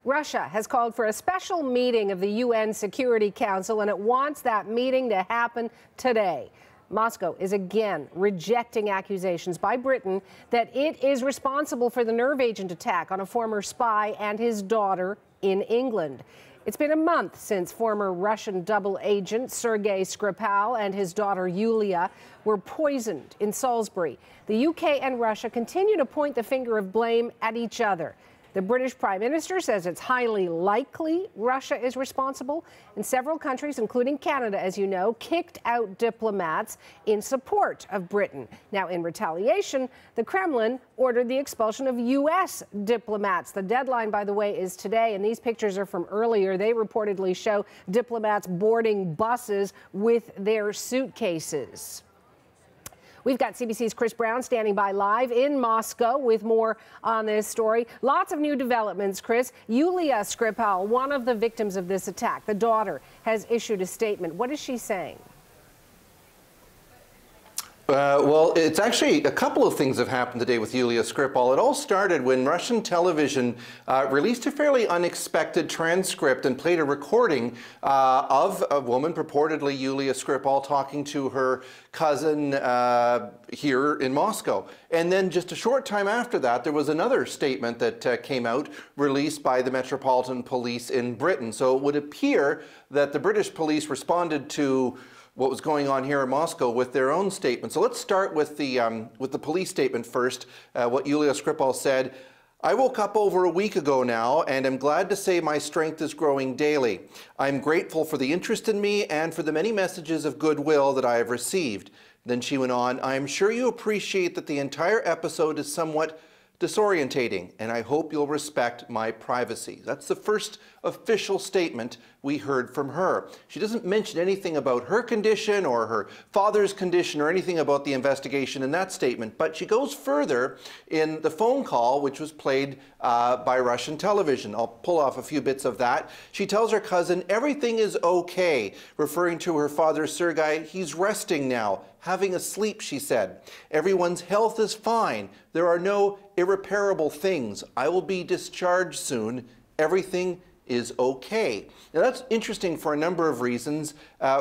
Russia has called for a special meeting of the UN Security Council, and it wants that meeting to happen today. Moscow is again rejecting accusations by Britain that it is responsible for the nerve agent attack on a former spy and his daughter in England. It's been a month since former Russian double agent Sergei Skripal and his daughter Yulia were poisoned in Salisbury. The UK and Russia continue to point the finger of blame at each other. The British Prime Minister says it's highly likely Russia is responsible, and several countries, including Canada, as you know, kicked out diplomats in support of Britain. Now, in retaliation, the Kremlin ordered the expulsion of U.S. diplomats. The deadline, by the way, is today, and these pictures are from earlier. They reportedly show diplomats boarding buses with their suitcases. We've got CBC's Chris Brown standing by live in Moscow with more on this story. Lots of new developments, Chris. Yulia Skripal, one of the victims of this attack, the daughter, has issued a statement. What is she saying? Well, it's actually a couple of things have happened today with Yulia Skripal. It all started when Russian television released a fairly unexpected transcript and played a recording of a woman, purportedly Yulia Skripal, talking to her cousin here in Moscow. And then just a short time after that, there was another statement that came out, released by the Metropolitan Police in Britain. So it would appear that the British police responded to what was going on here in Moscow with their own statement. So let's start with the police statement first. What Yulia Skripal said: "I woke up over a week ago now, and am glad to say my strength is growing daily. I'm grateful for the interest in me and for the many messages of goodwill that I have received." Then she went on, "I am sure you appreciate that the entire episode is somewhat disorientating, and I hope you'll respect my privacy." That's the first official statement we heard from her. She doesn't mention anything about her condition or her father's condition or anything about the investigation in that statement, but she goes further in the phone call, which was played by Russian television. I'll pull off a few bits of that. She tells her cousin everything is okay, referring to her father Sergei. "He's resting now, having a sleep," she said. "Everyone's health is fine. There are no irreparable things. I will be discharged soon. Everything is okay." Now that's interesting for a number of reasons.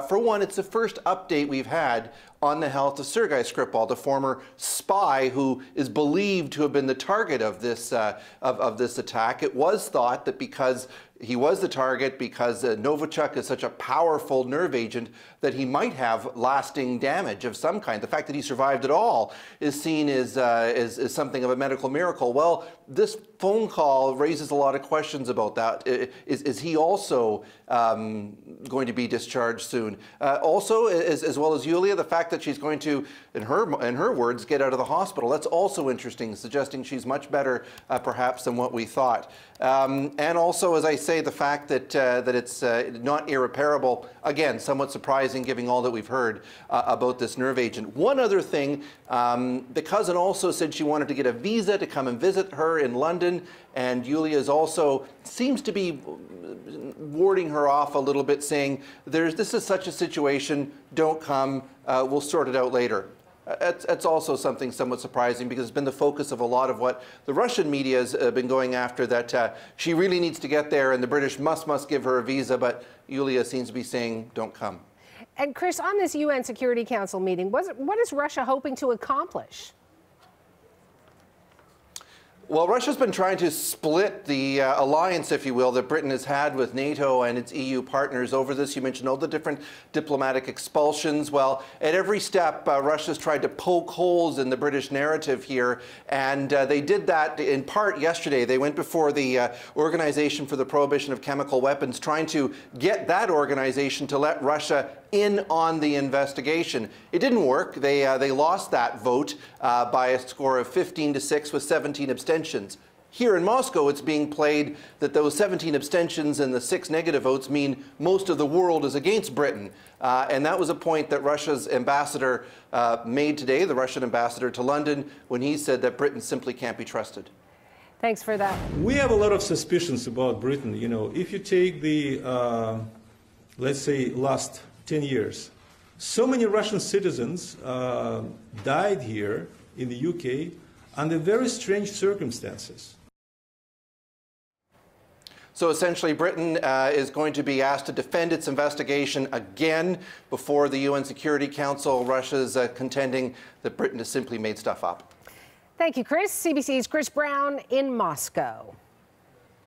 For one, it's the first update we've had on the health of Sergei Skripal, the former spy who is believed to have been the target of this attack. It was thought that because he was the target, because Novichok is such a powerful nerve agent, that he might have lasting damage of some kind. The fact that he survived at all is seen as something of a medical miracle. Well, this phone call raises a lot of questions about that. Is he also going to be discharged soon? Also, as well as Yulia, the fact that she's going to, in her words, get out of the hospital. That's also interesting, suggesting she's much better, perhaps, than what we thought. And also, as I say, the fact that it's not irreparable, again, somewhat surprising given all that we've heard about this nerve agent. One other thing, the cousin also said she wanted to get a visa to come and visit her in London, and Yulia is also seems to be warding her off a little bit, saying, "This is such a situation, don't come, we'll sort it out later." That's also something somewhat surprising, because it's been the focus of a lot of what the Russian media has been going after, that she really needs to get there and the British must give her a visa, but Yulia seems to be saying, don't come. And Chris, on this UN Security Council meeting, what is Russia hoping to accomplish? Well, Russia's been trying to split the alliance, if you will, that Britain has had with NATO and its EU partners over this. You mentioned all the different diplomatic expulsions. Well, at every step, Russia's tried to poke holes in the British narrative here, and they did that in part yesterday. They went before the Organization for the Prohibition of Chemical Weapons, trying to get that organization to let Russia in on the investigation. It didn't work. They lost that vote by a score of 15-6 with 17 abstentions. Here in Moscow, it's being played that those 17 abstentions and the 6 negative votes mean most of the world is against Britain. And that was a point that Russia's ambassador made today, the Russian ambassador to London, when he said that Britain simply can't be trusted. Thanks for that. We have a lot of suspicions about Britain. You know, if you take the, let's say, last 10 years, so many Russian citizens died here in the UK under very strange circumstances. So essentially, Britain is going to be asked to defend its investigation again before the UN Security Council. Russia's contending that Britain has simply made stuff up. Thank you, Chris. CBC's Chris Brown in Moscow.